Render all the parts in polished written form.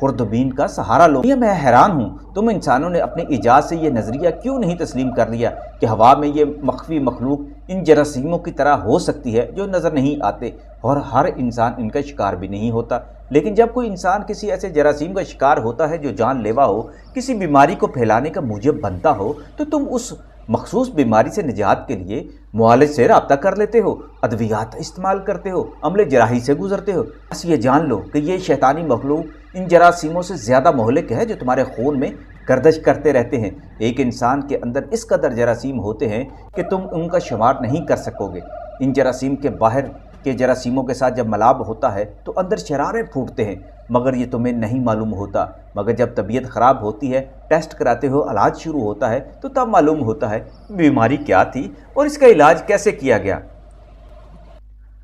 خردبین کا سہارا لو۔ یہ میں حیران ہوں، تم انسانوں نے اپنی ایجاد سے یہ نظریہ کیوں نہیں تسلیم کر لیا کہ ہوا میں یہ مخفی مخلوق ان جراثیموں کی طرح ہو سکتی ہے جو نظر نہیں آتے، اور ہر انسان ان کا شکار بھی نہیں ہوتا۔ لیکن جب کوئی انسان کسی ایسے جراثیم کا شکار ہوتا ہے جو جان لیوا ہو، کسی بیماری کو پھیلانے کا موجب بنتا ہو، تو تم اس مخصوص بیماری سے نجات کے لیے معالج سے رابطہ کر لیتے ہو، ادویات استعمال کرتے ہو، عمل جراحی سے گزرتے ہو۔ بس یہ جان لو کہ یہ شیطانی مخلوق ان جراثیموں سے زیادہ مہلک ہے جو تمہارے خون میں گردش کرتے رہتے ہیں۔ ایک انسان کے اندر اس قدر جراثیم ہوتے ہیں کہ تم ان کا شمار نہیں کر سکو گے۔ ان جراثیم کے باہر کے جراثیموں کے ساتھ جب ملاب ہوتا ہے تو اندر شرارے پھوٹتے ہیں، مگر یہ تمہیں نہیں معلوم ہوتا۔ مگر جب طبیعت خراب ہوتی ہے، ٹیسٹ کراتے ہو، علاج شروع ہوتا ہے، تو تب معلوم ہوتا ہے بیماری کیا تھی اور اس کا علاج کیسے کیا گیا۔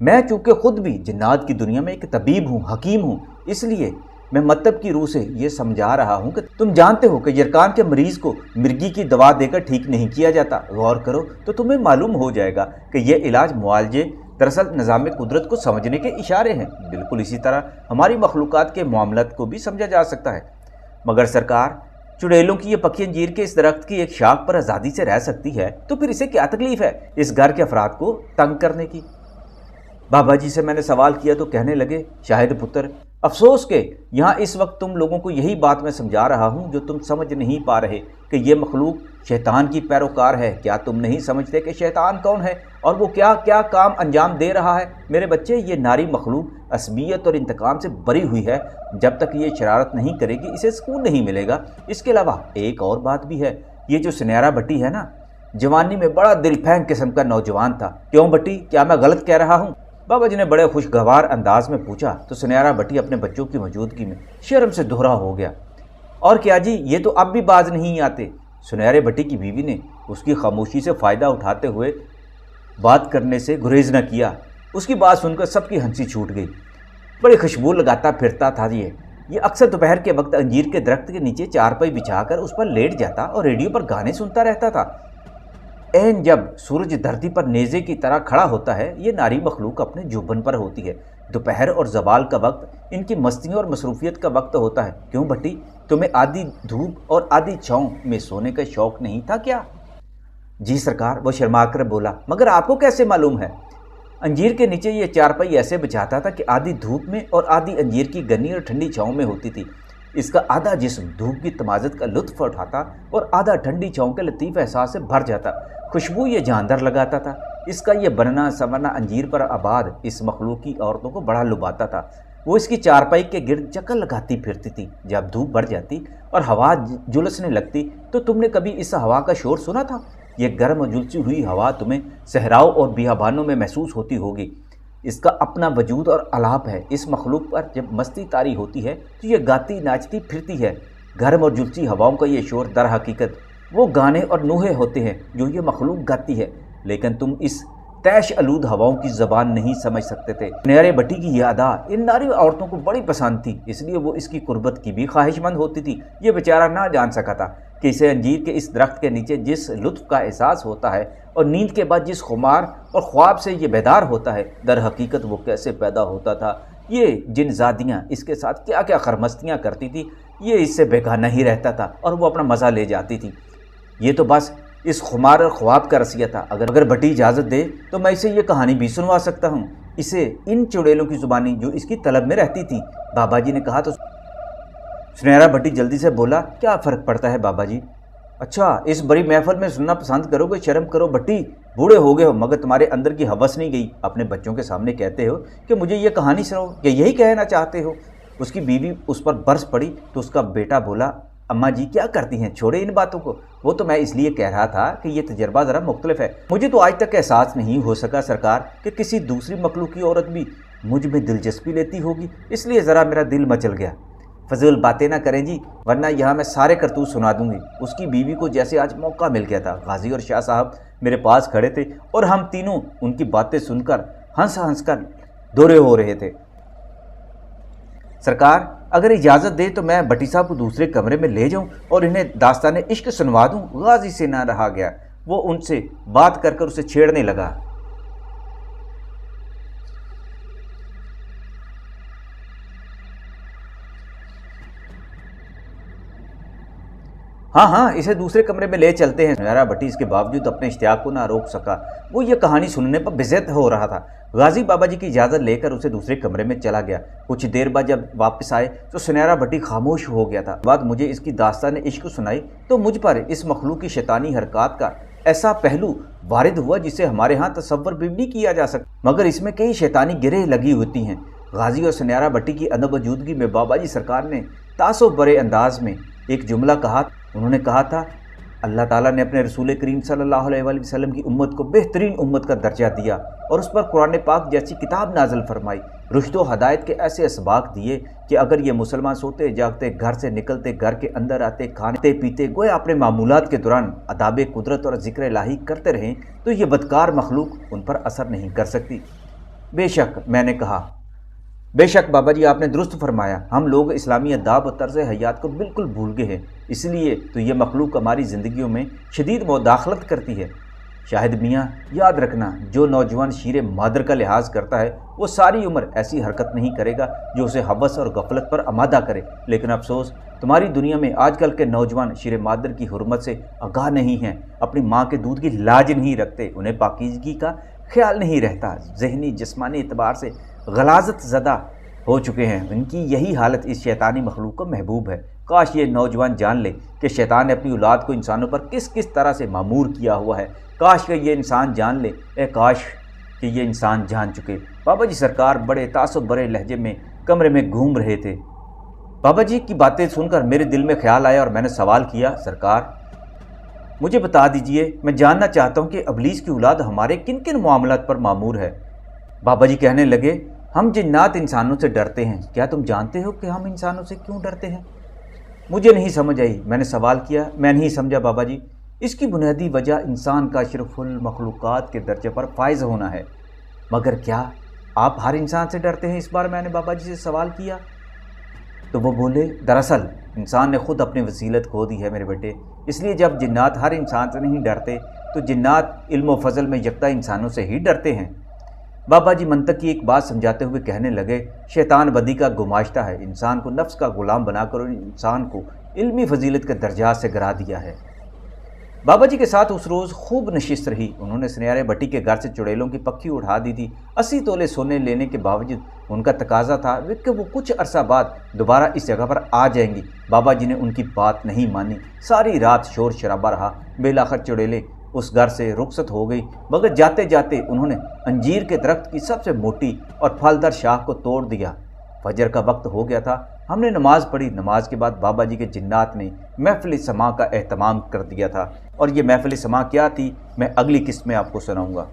میں چونکہ خود بھی جنات کی دنیا میں ایک طبیب ہوں، حکیم ہوں، اس لیے میں مطلب کی روح سے یہ سمجھا رہا ہوں کہ تم جانتے ہو کہ یرکان کے مریض کو مرگی کی دوا دے کر ٹھیک نہیں کیا جاتا۔ غور کرو تو تمہیں معلوم ہو جائے گا کہ یہ علاج معالجے دراصل نظام قدرت کو سمجھنے کے اشارے ہیں۔ بالکل اسی طرح ہماری مخلوقات کے معاملات کو بھی سمجھا جا سکتا ہے۔ مگر سرکار، چڑیلوں کی یہ پکی انجیر کے اس درخت کی ایک شاخ پر آزادی سے رہ سکتی ہے، تو پھر اسے کیا تکلیف ہے اس گھر کے افراد کو تنگ کرنے کی؟ بابا جی سے میں نے سوال کیا تو کہنے لگے، شاہد پتر، افسوس کہ یہاں اس وقت تم لوگوں کو یہی بات میں سمجھا رہا ہوں جو تم سمجھ نہیں پا رہے کہ یہ مخلوق شیطان کی پیروکار ہے۔ کیا تم نہیں سمجھتے کہ شیطان کون ہے اور وہ کیا کیا کام انجام دے رہا ہے؟ میرے بچے، یہ ناری مخلوق عصبیت اور انتقام سے بری ہوئی ہے۔ جب تک یہ شرارت نہیں کرے گی اسے سکون نہیں ملے گا۔ اس کے علاوہ ایک اور بات بھی ہے، یہ جو سنیرا بٹی ہے نا، جوانی میں بڑا دل پھینگ قسم کا نوجوان تھا۔ کیوں بٹی، کیا میں غلط کہہ رہا ہوں؟ بابا جی نے بڑے خوشگوار انداز میں پوچھا تو سنیرا بٹی اپنے بچوں کی موجودگی میں شرم سے دہرا ہو گیا۔ اور کیا جی، یہ تو اب بھی باز نہیں آتے؟ سنیرے بٹی کی بیوی نے اس کی خاموشی سے فائدہ اٹھاتے ہوئے بات کرنے سے گریز نہ کیا۔ اس کی بات سن کر سب کی ہنسی چھوٹ گئی۔ بڑی خوشبو لگاتا پھرتا تھا یہ اکثر دوپہر کے وقت انجیر کے درخت کے نیچے چارپائی بچھا کر اس پر لیٹ جاتا اور ریڈیو پر گانے سنتا رہتا تھا۔ عین جب سورج دھرتی پر نیزے کی طرح کھڑا ہوتا ہے، یہ ناری مخلوق اپنے جوبن پر ہوتی ہے۔ دوپہر اور زوال کا وقت ان کی مستیوں اور مصروفیت کا وقت ہوتا ہے۔ کیوں بٹی، تمہیں آدھی دھوپ اور آدھی چھاؤں میں سونے کا شوق نہیں تھا کیا؟ جی سرکار، وہ شرما کر بولا، مگر آپ کو کیسے معلوم ہے؟ انجیر کے نیچے یہ چارپائی ایسے بچھاتا تھا کہ آدھی دھوپ میں اور آدھی انجیر کی گنی اور ٹھنڈی چھاؤں میں ہوتی تھی۔ اس کا آدھا جسم دھوپ کی تمازت کا لطف اٹھاتا اور آدھا ٹھنڈی چھاؤں کے لطیف احساس سے بھر جاتا۔ خوشبو یہ جاندار لگاتا تھا۔ اس کا یہ بننا سنورنا انجیر پر آباد اس مخلوق کی عورتوں کو بڑا لباتا تھا۔ وہ اس کی چارپائی کے گرد چکر لگاتی پھرتی تھی۔ جب دھوپ بڑھ جاتی اور ہوا جلسنے لگتی تو تم نے کبھی اس ہوا کا شور سنا تھا؟ یہ گرم اور جلسی ہوئی ہوا تمہیں صحراؤں اور بیابانوں میں محسوس ہوتی ہوگی۔ اس کا اپنا وجود اور الاپ ہے۔ اس مخلوق پر جب مستی طاری ہوتی ہے تو یہ گاتی ناچتی پھرتی ہے۔ گرم اور جلسی ہواؤں کا یہ شور در حقیقت وہ گانے اور نوحے ہوتے ہیں جو یہ مخلوق گاتی ہے، لیکن تم اس تیش آلود ہواؤں کی زبان نہیں سمجھ سکتے تھے۔ سنیرے بٹی کی یہ ادا ان ناری عورتوں کو بڑی پسند تھی، اس لیے وہ اس کی قربت کی بھی خواہش مند ہوتی تھی۔ یہ بیچارہ نہ جان سکا تھا کہ اسے انجیر کے اس درخت کے نیچے جس لطف کا احساس ہوتا ہے اور نیند کے بعد جس خمار اور خواب سے یہ بیدار ہوتا ہے، در حقیقت وہ کیسے پیدا ہوتا تھا۔ یہ جن زادیاں اس کے ساتھ کیا کیا خرمستیاں کرتی تھی، یہ اس سے بیگانہ ہی رہتا تھا اور وہ اپنا مزہ لے جاتی تھی۔ یہ تو بس اس خمار اور خواب کا رسیہ تھا۔ اگر بٹی اجازت دے تو میں اسے یہ کہانی بھی سنوا سکتا ہوں، اسے ان چڑیلوں کی زبانی جو اس کی طلب میں رہتی تھی۔ بابا جی نے کہا تو سنیرا بٹی جلدی سے بولا، کیا فرق پڑتا ہے بابا جی؟ اچھا، اس بڑی محفل میں سننا پسند کرو گے؟ شرم کرو بٹی، بوڑھے ہو گئے ہو مگر تمہارے اندر کی ہوس نہیں گئی۔ اپنے بچوں کے سامنے کہتے ہو کہ مجھے یہ کہانی سناؤ، کہ یہی کہنا چاہتے ہو؟ اس کی بیوی اس پر برس پڑی تو اس کا بیٹا بولا، اماں جی کیا کرتی ہیں، چھوڑے ان باتوں کو۔ وہ تو میں اس لیے کہہ رہا تھا کہ یہ تجربہ ذرا مختلف ہے۔ مجھے تو آج تک احساس نہیں ہو سکا سرکار کہ کسی دوسری مخلوقی عورت بھی مجھ میں دلچسپی لیتی ہوگی، اس لیے ذرا میرا دل مچل گیا۔ فضول باتیں نہ کریں جی، ورنہ یہاں میں سارے کرتوت سنا دوں گی۔ اس کی بیوی کو جیسے آج موقع مل گیا تھا۔ غازی اور شاہ صاحب میرے پاس کھڑے تھے اور ہم تینوں ان کی باتیں سن کر ہنس کر دورے ہو رہے تھے۔ سرکار اگر اجازت دے تو میں بٹی صاحب کو دوسرے کمرے میں لے جاؤں اور انہیں داستان عشق سنوا دوں۔ غازی سے نہ رہا گیا، وہ ان سے بات کر اسے چھیڑنے لگا۔ ہاں ہاں اسے دوسرے کمرے میں لے چلتے ہیں۔ سنیرا بھٹی اس کے باوجود اپنے اشتیاق کو نہ روک سکا۔ وہ یہ کہانی سننے پر بےضد ہو رہا تھا۔ غازی بابا جی کی اجازت لے کر اسے دوسرے کمرے میں چلا گیا۔ کچھ دیر بعد جب واپس آئے تو سنیرا بھٹی خاموش ہو گیا تھا۔ بعد مجھے اس کی داستان عشق سنائی تو مجھ پر اس مخلوق کی شیطانی حرکات کا ایسا پہلو وارد ہوا جسے ہمارے ہاں تصور بھی نہیں کیا جا سکتا، مگر اس میں کئی شیطانی گرہ لگی ہوتی ہیں۔ غازی اور سنیرا بھٹی کی عدم موجودگی میں بابا جی سرکار نے تاسو برے انداز میں ایک جملہ کہا۔ انہوں نے کہا تھا، اللہ تعالیٰ نے اپنے رسول کریم صلی اللہ علیہ وآلہ وسلم کی امت کو بہترین امت کا درجہ دیا اور اس پر قرآن پاک جیسی کتاب نازل فرمائی، رشد و ہدایت کے ایسے اسباق دیے کہ اگر یہ مسلمان سوتے جاگتے، گھر سے نکلتے، گھر کے اندر آتے، کھانے پیتے، گویا اپنے معمولات کے دوران اداب قدرت اور ذکر الہی کرتے رہیں تو یہ بدکار مخلوق ان پر اثر نہیں کر سکتی۔ بے شک، میں نے کہا، بے شک بابا جی آپ نے درست فرمایا، ہم لوگ اسلامی اداب اور طرز حیات کو بالکل بھول گئے ہیں، اس لیے تو یہ مخلوق ہماری زندگیوں میں شدید مداخلت کرتی ہے۔ شاہد میاں یاد رکھنا، جو نوجوان شیر مادر کا لحاظ کرتا ہے وہ ساری عمر ایسی حرکت نہیں کرے گا جو اسے ہوس اور غفلت پر آمادہ کرے، لیکن افسوس تمہاری دنیا میں آج کل کے نوجوان شیر مادر کی حرمت سے آگاہ نہیں ہیں، اپنی ماں کے دودھ کی لاج نہیں رکھتے، انہیں پاکیزگی کا خیال نہیں رہتا، ذہنی جسمانی اعتبار سے غلاظت زدہ ہو چکے ہیں۔ ان کی یہی حالت اس شیطانی مخلوق کو محبوب ہے۔ کاش یہ نوجوان جان لے کہ شیطان نے اپنی اولاد کو انسانوں پر کس کس طرح سے معمور کیا ہوا ہے، کاش کہ یہ انسان جان لے، اے کاش کہ یہ انسان جان چکے۔ بابا جی سرکار بڑے تعصب برے لہجے میں کمرے میں گھوم رہے تھے۔ بابا جی کی باتیں سن کر میرے دل میں خیال آیا اور میں نے سوال کیا، سرکار مجھے بتا دیجئے، میں جاننا چاہتا ہوں کہ ابلیس کی اولاد ہمارے کن کن معاملات پر معمور ہے؟ بابا جی کہنے لگے، ہم جنات انسانوں سے ڈرتے ہیں۔ کیا تم جانتے ہو کہ ہم انسانوں سے کیوں ڈرتے ہیں؟ مجھے نہیں سمجھ آئی۔ میں نے سوال کیا، میں نہیں سمجھا بابا جی۔ اس کی بنیادی وجہ انسان کا اشرف المخلوقات کے درجے پر فائز ہونا ہے۔ مگر کیا آپ ہر انسان سے ڈرتے ہیں؟ اس بار میں نے بابا جی سے سوال کیا تو وہ بولے، دراصل انسان نے خود اپنی وسیلت کھو دی ہے میرے بیٹے، اس لیے جب جنات ہر انسان سے نہیں ڈرتے تو جنات علم و فضل میں یکتا انسانوں سے ہی ڈرتے ہیں۔ بابا جی منطق کی ایک بات سمجھاتے ہوئے کہنے لگے، شیطان بدی کا گماشتہ ہے، انسان کو نفس کا غلام بنا کر انسان کو علمی فضیلت کے درجات سے گرا دیا ہے۔ بابا جی کے ساتھ اس روز خوب نشست رہی۔ انہوں نے سنیرا بھٹی کے گھر سے چڑیلوں کی پکھی اٹھا دی تھی۔ 80 تولے سونے لینے کے باوجود ان کا تقاضا تھا کہ وہ کچھ عرصہ بعد دوبارہ اس جگہ پر آ جائیں گی۔ بابا جی نے ان کی بات نہیں مانی، ساری رات شور شرابہ رہا۔ بالآخر چڑیلیں اس گھر سے رخصت ہو گئی، مگر جاتے جاتے انہوں نے انجیر کے درخت کی سب سے موٹی اور پھلدار شاخ کو توڑ دیا۔ فجر کا وقت ہو گیا تھا، ہم نے نماز پڑھی۔ نماز کے بعد بابا جی کے جنات نے محفل سماع کا اہتمام کر دیا تھا، اور یہ محفل سماع کیا تھی میں اگلی قسط میں آپ کو سناؤں گا۔